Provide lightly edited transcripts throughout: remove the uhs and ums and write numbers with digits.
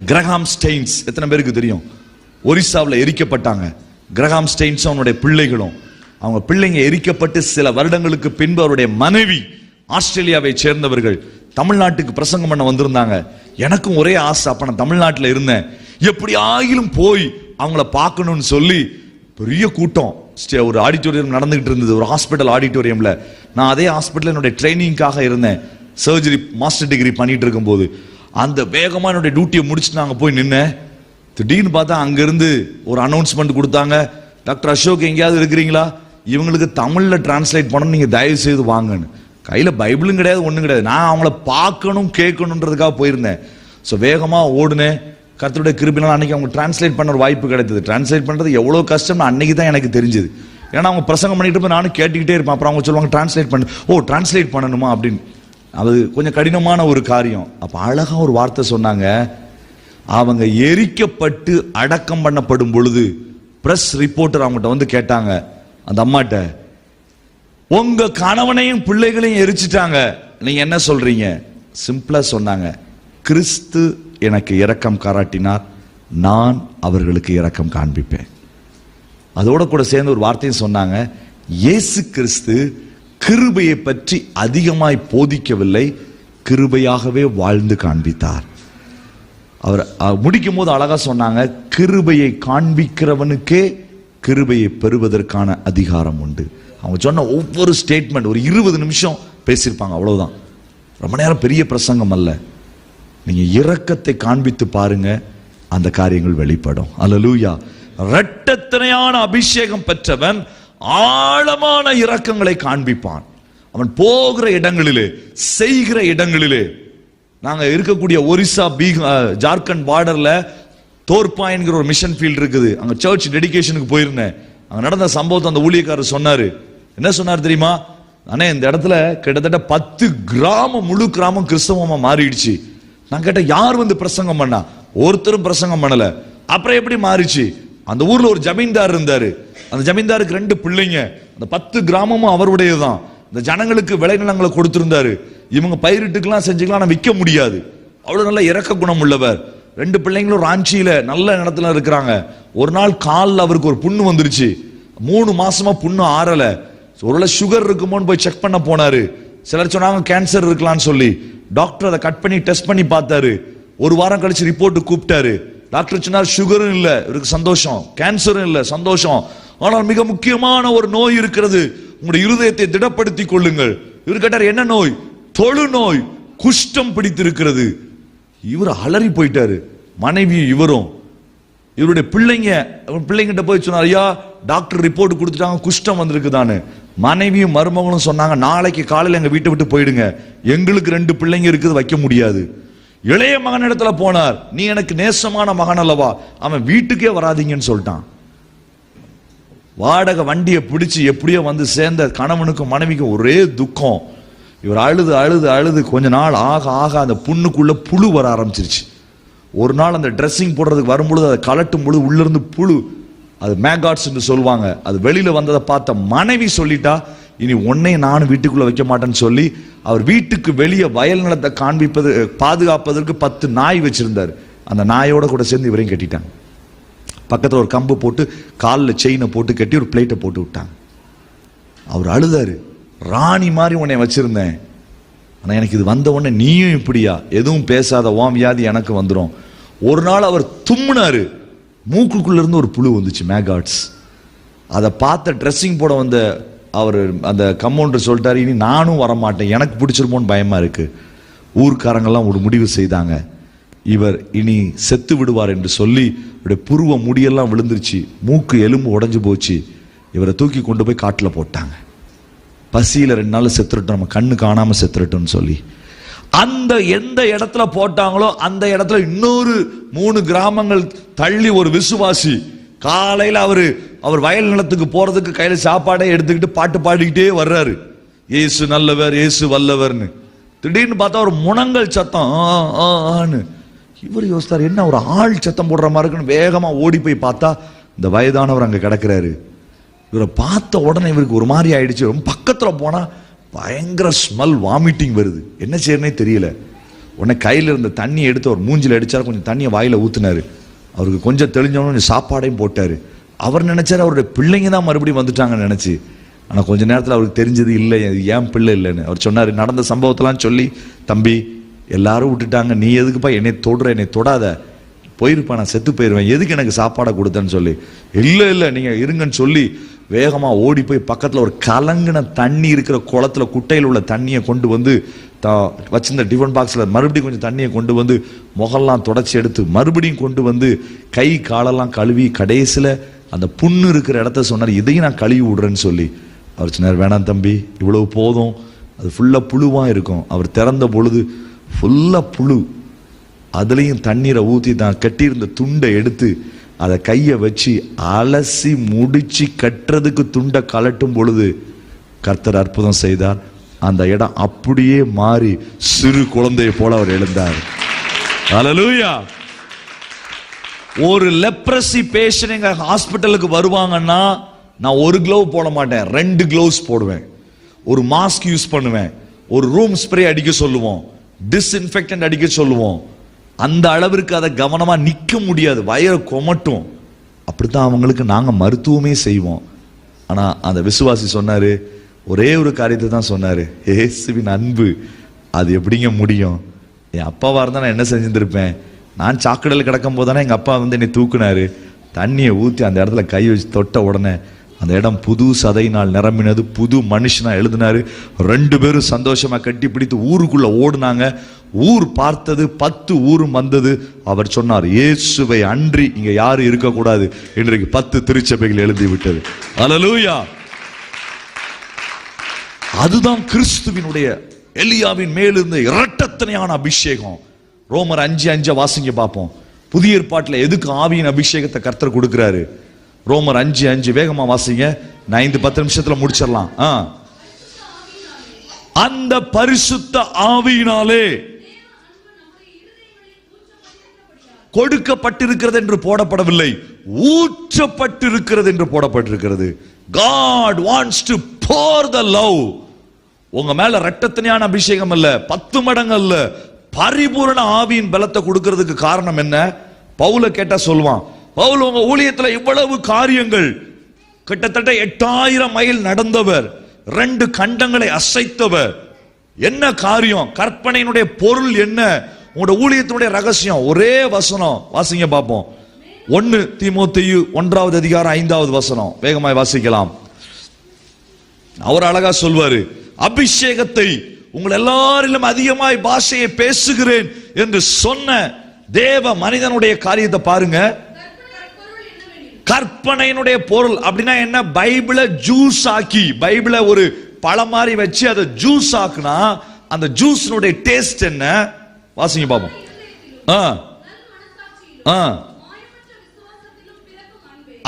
Graham stains எத்தனை பேருக்கு தெரியும்? ஒரிசாவில் எரிக்கப்பட்டாங்க. கிரஹாம் ஸ்டெயின்ஸ் அவனுடைய பிள்ளைகளும். அவங்க பிள்ளைங்க எரிக்கப்பட்டு சில வருடங்களுக்கு பின்பு அவருடைய மனைவி ஆஸ்திரேலியாவை சேர்ந்தவர்கள் தமிழ்நாட்டுக்கு பிரசங்கம் பண்ண வந்திருந்தாங்க. எனக்கும் ஒரே ஆசை, அப்ப நான் தமிழ்நாட்டில் இருந்தேன், எப்படி ஆகிலும் போய் அவங்கள பார்க்கணும்னு சொல்லி பெரிய கூட்டம் ஒரு ஆடிட்டோரியம் நடந்துகிட்டு இருந்தது, ஒரு ஹாஸ்பிட்டல் ஆடிட்டோரியம்ல. நான் அதே ஹாஸ்பிட்டல் என்னுடைய ட்ரைனிங்காக இருந்தேன், சர்ஜரி மாஸ்டர் டிகிரி பண்ணிட்டு இருக்கும் போது. அந்த வேகமா என்னுடைய டியூட்டியை முடிச்சுட்டு நாங்கள் போய் நின்னேன். திடீர்னு பார்த்தா அங்கிருந்து ஒரு அனௌன்ஸ்மெண்ட் கொடுத்தாங்க, டாக்டர் அசோக் எங்கேயாவது இருக்கிறீங்களா, இவங்களுக்கு தமிழ்ல டிரான்ஸ்லேட் பண்ணணும், நீங்க தயவு செய்து வாங்கன்னு. கையில பைபிளும் கிடையாது, ஒன்றும் கிடையாது. நான் அவங்கள பார்க்கணும் கேட்கணுன்றதுக்காக போயிருந்தேன். ஸோ வேகமா ஓடுனேன். கர்த்தருடைய கிருபையினால அன்னைக்கு அவங்க டிரான்ஸ்லேட் பண்ண ஒரு வாய்ப்பு கிடைத்தது. டிரான்ஸ்லேட் பண்றது எவ்வளோ கஷ்டம்னு அன்னைக்கு தான் எனக்கு தெரிஞ்சது. ஏன்னா அவங்க பிரசங்கம் பண்ணிட்டு போய் நானும் கேட்டுக்கிட்டே இருப்பேன். அப்புறம் அவங்க சொல்லுவாங்க டிரான்ஸ்லேட் பண்ணு. ஓ டிரான்ஸ்லேட் பண்ணணுமா அப்படின்னு. அது கொஞ்சம் கடினமான ஒரு காரியம். அப்போ அழகா ஒரு வார்த்தை சொன்னாங்க, அவங்க எரிக்கப்பட்டு அடக்கம் பண்ணப்படும் பொழுது பிரஸ் ரிப்போர்ட்டர் அவங்ககிட்ட வந்து கேட்டாங்க, அந்த அம்மாட்ட, உங்க கணவனையும் பிள்ளைகளையும் எரிச்சிட்டாங்க, நீங்க என்ன சொல்றீங்க? சிம்பிளா சொன்னாங்க, கிறிஸ்து எனக்கு இரக்கம் காராட்டினார், நான் அவர்களுக்கு இரக்கம் காண்பிப்பேன். அதோட கூட சேர்ந்து ஒரு வார்த்தையும் சொன்னாங்க, இயேசு கிறிஸ்து கிருபையை பற்றி அதிகமாய் போதிக்கவில்லை, கிருபையாகவே வாழ்ந்து காண்பித்தார். அவர் முடிக்கும் போது அழகா சொன்னாங்க, கிருபையை காண்பிக்கிறவனுக்கே கிருபையை பெறுவதற்கான அதிகாரம் உண்டு. அவங்க சொன்ன ஒவ்வொரு ஸ்டேட்மெண்ட் ஒரு 20 நிமிஷம் பேசியிருப்பாங்க, அவ்வளவுதான். ரொம்ப நேரம் பெரிய பிரசங்கம் அல்ல. நீங்க இரக்கத்தை காண்பித்து பாருங்க, அந்த காரியங்கள் வெளிப்படும். அல்லேலூயா. இரட்டத்தனையான அபிஷேகம் பெற்றவன் ஆழமான இரக்கங்களை காண்பிப்பான். அவன் போகிற இடங்களிலே, செய்கிற இடங்களிலே. நாங்க இருக்கக்கூடிய ஒரிசா ஜார்க்கண்ட் பார்டர்ல தோர்பா என்கிற ஒரு மிஷன் ஃபீல்ட் இருக்குது. அங்க சர்ச் டெடிகேஷனுக்கு போயிருந்தேன். அங்க நடந்த சம்பவத்தை அந்த ஊழியக்காரர் சொன்னாரு. என்ன சொன்னார் தெரியுமா? ஆனா இந்த இடத்துல கிட்டத்தட்ட 10 கிராமம், முழு கிராமம் கிறிஸ்தவமா மாறிடுச்சு. நான் கேட்டேன், யார் வந்து பிரசங்கம் பண்ணா? ஒருத்தரும் பிரசங்கம் பண்ணல. அப்புறம் எப்படி மாறிச்சு? அந்த ஊர்ல ஒரு ஜமீன்தார் இருந்தாரு. அந்த ஜமீன்தாருக்கு 2 பிள்ளைங்க. அந்த 10 கிராமமும் அவருடையதான். இந்த ஜனங்களுக்கு விளைநிலங்களை கொடுத்திருந்தாரு. இவங்க பயிரிட்டுக்கெல்லாம் செஞ்சுக்கலாம், ஆனா விற்க முடியாது. அவ்வளவு நல்ல இரக்க குணம் உள்ளவர். 2 பிள்ளைங்களும் ராஞ்சியில நல்ல இடத்துல இருக்கிறாங்க. ஒரு நாள் காலில் அவருக்கு ஒரு புண்ணு வந்துருச்சு. 3 மாசமா புண்ணு ஆறல. ஒருவேளை சுகர் இருக்குமோன்னு போய் செக் பண்ண போனாரு. சிலர் சொன்னாங்க கேன்சர் இருக்கலாம்னு சொல்லி. டாக்டர் அதை கட் பண்ணி டெஸ்ட் பண்ணி பார்த்தாரு. ஒரு வாரம் கழிச்சு ரிப்போர்ட் கூப்பிட்டாரு. டாக்டர் சொன்னார், சுகரும் இல்ல, இவருக்கு சந்தோஷம், கேன்சரும் இல்ல, சந்தோஷம். ஆனால் மிக முக்கியமான ஒரு நோய் இருக்கிறது, உங்களுடைய இருதயத்தை திடப்படுத்திக் கொள்ளுங்கள். இவர் கேட்டார், என்ன நோய்? தொழு நோய், குஷ்டம் பிடித்திருக்கிறது. இவர் அலறி போயிட்டாரு, மனைவி இவரும். இவருடைய பிள்ளைங்கிட்ட போய் சொன்னார், ஐயா டாக்டர் ரிப்போர்ட் கொடுத்துட்டாங்க, குஷ்டம் வந்திருக்குதான்னு. மனைவியும் மருமகளும் சொன்னாங்க, நாளைக்கு காலையில் எங்க வீட்டை விட்டு போயிடுங்க, எங்களுக்கு 2 பிள்ளைங்க இருக்குது, வைக்க முடியாது. இளைய மகன் இடத்துல போனார், நீ எனக்கு நேசமான மகன் அல்லவா, அவன் வீட்டுக்கே வராதீங்கன்னு சொல்லிட்டான். வாடகை வண்டியை பிடிச்சு எப்படியோ வந்து சேர்ந்த கணவனுக்கும் மனைவிக்கும் ஒரே துக்கம். இவர் அழுது அழுது அழுது கொஞ்ச நாள் ஆக ஆக அந்த புண்ணுக்குள்ள புழு வர ஆரம்பிச்சிருச்சு. ஒரு நாள் அந்த ட்ரெஸ்ஸிங் போடுறதுக்கு வரும்பொழுது அதை கலட்டும் பொழுது உள்ள இருந்து புழு, அது மேகாட்ஸ் என்று சொல்லுவாங்க, அது வெளியில வந்ததை பார்த்த மனைவி சொல்லிட்டா, இனி உன்னை நானும் வீட்டுக்குள்ள வைக்க மாட்டேன்னு சொல்லி அவர் வீட்டுக்கு வெளியே வயல் நிலத்தை பாதுகாப்பதற்கு 10 நாய் வச்சிருந்தார். அந்த நாயோட கூட சேர்ந்து இவரையும் கட்டிட்டாங்க. பக்கத்தில் ஒரு கம்பு போட்டு காலில் செயினை போட்டு கட்டி ஒரு பிளேட்டை போட்டு விட்டாங்க. அவர் அழுதாரு, ராணி மாதிரி உன்னை வச்சிருந்தேன், ஆனா எனக்கு இது வந்த உடனே நீயும் இப்படியா, எதுவும் பேசாத, உன் வியாதி எனக்கு வந்துடும். ஒரு நாள் அவர் தும்முனாரு, மூக்குக்குள்ள இருந்து ஒரு புழு வந்துச்சு, மேகாட்ஸ். அதை பார்த்த ட்ரெஸ்ஸிங் போட வந்த அவர் அந்த கம்பவுண்டர் சொல்லிட்டாரு, இனி நானும் வரமாட்டேன், எனக்கு பிடிச்சிருமோன்னு பயமா இருக்கு. ஊர்க்காரங்கெல்லாம் ஒரு முடிவு செய்தாங்க, இவர் இனி செத்து விடுவார் என்று சொல்லி இவருடைய புருவ முடியெல்லாம் விழுந்துருச்சு, மூக்கு எலும்பு உடைஞ்சு போச்சு. இவரை தூக்கி கொண்டு போய் காட்டில் போட்டாங்க. பசியில 2 நாள் செத்துறட்டும், நம்ம கண்ணு காணாம செத்துறட்டும் சொல்லி அந்த எந்த இடத்துல போட்டாங்களோ அந்த இடத்துல இன்னொரு 3 கிராமங்கள் தள்ளி ஒரு விசுவாசி காலையில அவர் வயல் நிலத்துக்கு போறதுக்கு கையில சாப்பாடை எடுத்துக்கிட்டு பாட்டு பாடிக்கிட்டே வர்றாரு, இயேசு நல்லவர், இயேசு வல்லவர்னு. திடீர்னு பார்த்தா ஒரு முனங்கல் சத்தம். இவர் யோசித்தார், என்ன ஒரு ஆள் சத்தம் போடுற மாதிரி இருக்குன்னு வேகமா ஓடி போய் பார்த்தா இந்த வயதானவர் அங்க கிடக்கிறாரு. இவரை பார்த்த உடனே இவருக்கு ஒரு மாதிரி ஆயிடுச்சு. ரொம்ப பக்கத்துல போனா பயங்கர ஸ்மெல், வாமிட்டிங் வருது. என்ன செய்யறனே தெரியல. உடனே கையில் இருந்த தண்ணியை எடுத்து அவர் மூஞ்சில் அடிச்சார், கொஞ்சம் தண்ணியை வாயில ஊத்துனாரு. அவருக்கு கொஞ்சம் தெளிஞ்சவனும் கொஞ்சம் சாப்பாடையும் போட்டாரு. அவர் நினைச்சாரு அவருடைய பிள்ளைங்க தான் மறுபடியும் வந்துட்டாங்கன்னு நினைச்சு. ஆனா கொஞ்ச நேரத்தில் அவருக்கு தெரிஞ்சது இல்லை, ஏன் பிள்ளை இல்லைன்னு. அவர் சொன்னாரு, நடந்த சம்பவத்தெல்லாம் சொல்லி, தம்பி எல்லாரும் விட்டுட்டாங்க, நீ எதுக்குப்பா என்னை தொடுற, என்னை தொடாத, போயிருப்பா, நான் செத்து போயிடுவேன், எதுக்கு எனக்கு சாப்பாடை கொடுத்தேன்னு சொல்லி, இல்லை நீங்க இருங்கன்னு சொல்லி வேகமா ஓடி போய் பக்கத்துல ஒரு கலங்கின தண்ணி இருக்கிற குளத்துல குட்டையில் உள்ள தண்ணியை கொண்டு வந்து வச்சிருந்த டிஃபன் பாக்ஸ்ல மறுபடியும் கொஞ்சம் தண்ணியை கொண்டு வந்து முகெல்லாம் தொடச்சி எடுத்து மறுபடியும் கொண்டு வந்து கை காலெல்லாம் கழுவி கடைசியில அந்த புண்ணு இருக்கிற இடத்த சொன்னார், இதையும் நான் கழுவி விடுறேன்னு சொல்லி. அவர் சொன்னார், வேணாம் தம்பி, இவ்வளவு போதும், அது ஃபுல்லா புழுவா இருக்கும். அவர் திறந்த பொழுது ஃபுல்லா புழு, அதுலேயும் தண்ணீரை ஊற்றி தான் கட்டியிருந்த துண்டை எடுத்து அதை கையை வச்சு அலசி முடிச்சு கட்டுறதுக்கு துண்டை கலட்டும் பொழுது கர்த்தர் அற்புதம் செய்தார். அந்த இடம் அப்படியே மாறி சிறு குழந்தையை போல அவர் எழுந்தார். ஹல்லேலூயா. ஒரு லெப்ரசி பேஷண்ட் எங்க ஹாஸ்பிட்டலுக்கு வருவாங்கன்னா நான் ஒரு க்ளோவ் போட மாட்டேன், 2 க்ளோவ்ஸ் போடுவேன், ஒரு மாஸ்க் யூஸ் பண்ணுவேன், ஒரு ரூம் ஸ்ப்ரே அடிக்க சொல்லுவோம், டிஸ்இன்ஃபெக்டன்ட் அடிக்க சொல்லுவோம். அந்த அளவிற்கு அதை கவனமா நிக்க முடியாது, வயிறு கொமட்டும். அப்படித்தான் அவங்களுக்கு நாங்க மருத்துவமே செய்வோம். ஆனா அந்த விசுவாசி சொன்னாரு, ஒரே ஒரு காரியத்தை தான் சொன்னாரு, இயேசுவின் அன்பு அது எப்படிங்க முடியும்? என் அப்பாவா இருந்தா நான் என்ன செஞ்சிருப்பேன்? நான் சாக்கடையில் கிடக்கும் போதுதானே எங்க அப்பா வந்து என்னை தூக்குனாரு. தண்ணியை ஊற்றி அந்த இடத்துல கை வச்சு தொட்ட உடனே அந்த இடம் புது சதையினால் நிரம்பினது, புது மனுஷனா எழுதினாரு. 2 பேரும் சந்தோஷமா கட்டி பிடித்து ஊருக்குள்ள ஓடுனாங்க. ஊர் பார்த்தது, 10 ஊரும் வந்தது. அவர் சொன்னார், இயேசுவை அன்றி இங்க யாரும் இருக்கக்கூடாது. இன்றைக்கு 10 திருச்சபைகள் எழுதி விட்டது. ஹல்லேலூயா. அதுதான் கிறிஸ்துவினுடைய எலியாவின் மேலிருந்த இரட்டத்தனையான அபிஷேகம். ரோமர் 5:5 வாசிங்க பார்ப்போம். புதிய ஏற்பாட்டில் எதுக்கு ஆவியின் அபிஷேகத்தை கர்த்தர் கொடுக்கிறாரு? ரோமர் 5:5 வேகமா வாசிங்க. 5-10 நிமிஷத்துல முடிச்சிடலாம். அந்த பரிசுத்த ஆவியினாலே கொடுக்கப்பட்டிருக்கிறது என்று போடப்படவில்லை, ஊற்றப்பட்டிருக்கிறது என்று போடப்பட்டிருக்கிறது. God wants to pour the love. உங்க மேல இரட்டத்தனையான அபிஷேகம் அல்ல, 10 மடங்கு அல்ல, பரிபூரண ஆவியின் பலத்தை கொடுக்கிறதுக்கு காரணம் என்ன? பவுல கேட்டா சொல்லுவான், பவுல் உங்க ஊழியத்துல இவ்வளவு காரியங்கள், கிட்டத்தட்ட 8000 மைல் நடந்தவர், 2 கண்டங்களை அசைத்தவர், என்ன காரியம்? கற்பனையினுடைய பொருள் என்ன? உங்களோட ஊழியத்தினுடைய ரகசியம் ஒரே வசனம். வாசிங்க பார்ப்போம். 1 தீமோத்தேயு 1:5 வேகமாய் வாசிக்கலாம். அவர் அழகா சொல்வாரு, அபிஷேகத்தை உங்கள் எல்லாரிலும் அதிகமாய் பாஷையை பேசுகிறேன் என்று சொன்ன தேவ மனிதனுடைய காரியத்தை பாருங்க. கற்பனையினுடைய பொருள் அப்படின்னா என்ன? பைபிளை ஜூஸ் ஆக்கி, பைபிளை ஒரு பழம் மாதிரி வச்சு அதை ஜூஸ் ஆக்குனா அந்த ஜூஸ்னுடைய டேஸ்ட் என்ன? வாசிங்க பாப்போம்.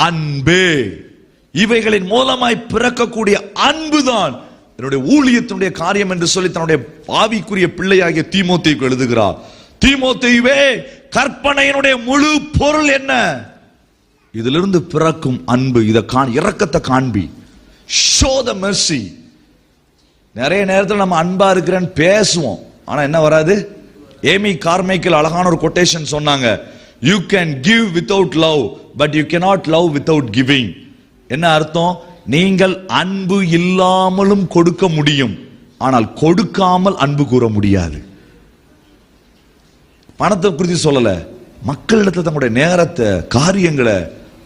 அன்பே, இவைகளின் மூலமாய் பிறக்கக்கூடிய அன்புதான் என்னுடைய ஊழியத்தினுடைய காரியம் என்று சொல்லி தன்னுடைய ஆவிக்குரிய பிள்ளையாகிய தீமோத்தேயுக்கு எழுதுகிறார். தீமோத்தேயுவே, கற்பனையினுடைய முழு பொருள் என்ன? இதிலிருந்து பிறக்கும் அன்பு. இதை இரக்கத்தை காண்பி. show the mercy. நிறைய நேரத்தில் நம்ம அன்பா இருக்கிறேன்னு பேசுவோம், ஆனா என்ன வராது? ஏமி கார்மைக்கேல் அழகான ஒரு கொட்டேஷன் சொன்னாங்க, you can give without love but you cannot love without giving. என்ன அர்த்தம்? நீங்கள் அன்பு இல்லாமலும் கொடுக்க முடியும், ஆனால் கொடுக்காமல் அன்பு கூற முடியாது. பணத்தை குறித்து சொல்லல, மக்களிடத்தில் தங்களுடைய நேரத்தை, காரியங்களை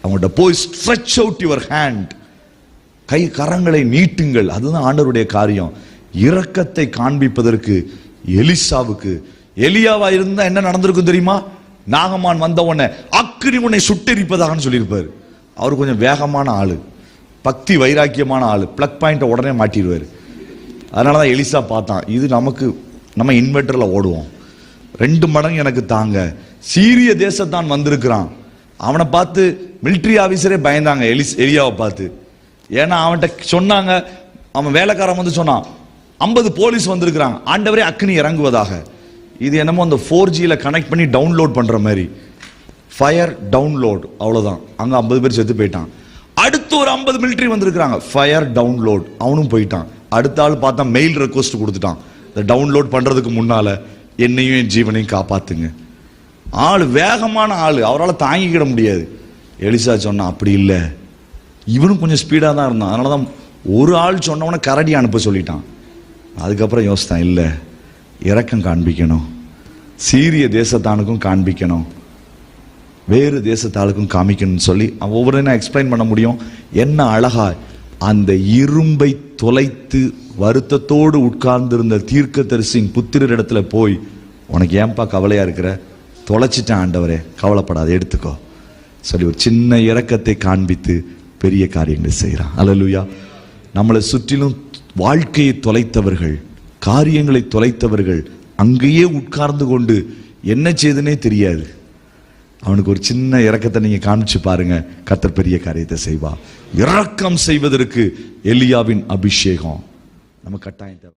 அவங்கள்ட்ட போய் stretch out your hand, கை கரங்களை நீட்டுங்கள். அதுதான் ஆண்டவருடைய காரியம். இரக்கத்தை காண்பிப்பதற்கு எலிசாவுக்கு, எலியாவா இருந்தா என்ன நடந்திருக்கும் தெரியுமா? நாகமான் வந்த உடனே அக்கினி உன்னை சுட்டெரிப்பதாக சொல்லியிருப்பாரு. அவர் கொஞ்சம் வேகமான ஆளு, பக்தி வைராக்கியமான ஆளு, பிளக் பாயிண்ட உடனே மாட்டிடுவாரு. அதனாலதான் எலிசா பார்த்தான், இது நம்ம இன்வெர்டர்ல ஓடுவோம், 2 மடங்கு எனக்கு தாங்க. சீரிய தேசத்தான் வந்திருக்கிறான். அவனை பார்த்து மிலிட்டரி ஆபீசரே பயந்தாங்க எலியாவை பார்த்து. ஏன்னா அவன்கிட்ட சொன்னாங்க, அவன் வேலைக்காரன் வந்து சொன்னான், 50 போலீஸ் வந்திருக்கிறாங்க, ஆண்டவரே அக்னி இறங்குவதாக. இது என்னமோ அந்த 4Gல கனெக்ட் பண்ணி டவுன்லோட் பண்ற மாதிரி, ஃபயர் டவுன்லோட், அவ்வளவுதான். அங்க 50 பேர் செத்து போயிட்டான். அடுத்து ஒரு 50 மிலிட்டரி வந்திருக்கிறாங்க, ஃபயர் டவுன்லோட், அவனும் போயிட்டான். அடுத்த ஆள் பார்த்தா மெயில் ரெக்வஸ்ட் கொடுத்துட்டான், இந்த டவுன்லோட் பண்றதுக்கு முன்னால என்னையும் என் ஜீவனையும் காப்பாத்துங்க. ஆள் வேகமான ஆள், அவரால் தாங்கிக்கிட முடியாது. எலிசா சொன்னா அப்படி இல்லை, இவனும் கொஞ்சம் ஸ்பீடாக தான் இருந்தான். அதனால தான் ஒரு ஆள் சொன்னவன கரடி அனுப்ப சொல்லிட்டான். அதுக்கப்புறம் யோசித்தான், இல்லை இரக்கம் காண்பிக்கணும், சீரிய தேசத்தானுக்கும் காண்பிக்கணும், வேறு தேசத்தாளுக்கும் காமிக்கணும்னு சொல்லி அவன் ஒவ்வொரு எக்ஸ்பிளைன் பண்ண முடியும். என்ன அழகா அந்த இரும்பை தொலைத்து வருத்தத்தோடு உட்கார்ந்திருந்த தீர்க்கதரிசியின் புத்திரர் இடத்துல போய், உனக்கு ஏன்பா கவலையா இருக்கிற, தொலைச்சிட்டேன் ஆண்டவரே, கவலைப்படாத எடுத்துக்கோ சொல்லி ஒரு சின்ன இரக்கத்தை காண்பித்து பெரிய காரியங்களை செய்கிறான். அல்லேலூயா. நம்மளை சுற்றிலும் வாழ்க்கையை தொலைத்தவர்கள், காரியங்களை தொலைத்தவர்கள் அங்கேயே உட்கார்ந்து கொண்டு என்ன செய்துனே தெரியாது. அவனுக்கு ஒரு சின்ன இரக்கத்தை நீங்க காமிச்சு பாருங்க, கர்த்தர் பெரிய காரியத்தை செய்வா. இரக்கம் செய்வதற்கு எலியாவின் அபிஷேகம் நம்ம கட்டாயம் தேவை.